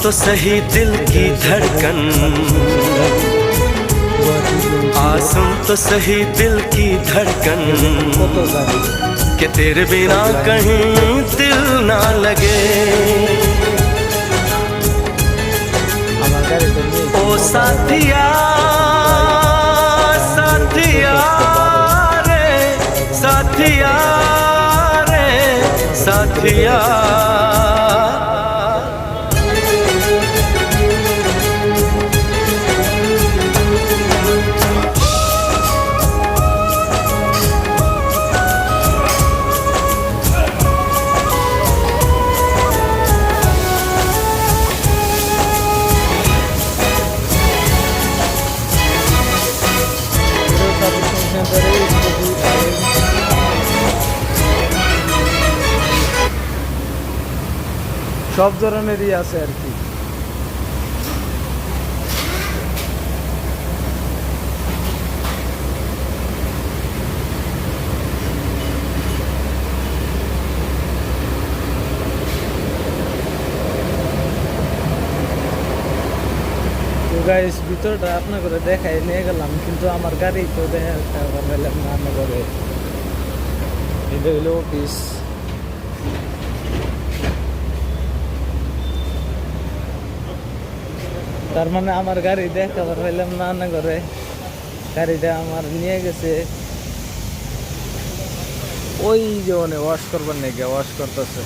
तो सही दिल की धड़कन, सुन तो सही दिल की धड़कन, कि तेरे बिना कहीं दिल ना लगे। ओ साथिया साथिया रे, साथिया रे, साथिया। সব ধরনেরই আছে আর কি। গাইস ভিতরটা আপনার করে দেখাই নিয়ে গেলাম, কিন্তু আমার গাড়ি তো দেখালাম না আমার করে। এটা হলো অফিস। তার মানে আমার গাড়ি দেখাবার পাইলাম না না করে, গাড়িটা আমার নিয়ে গেছে ওই যে ওয়াশ করবার নাকি, ওয়াশ করতেছে।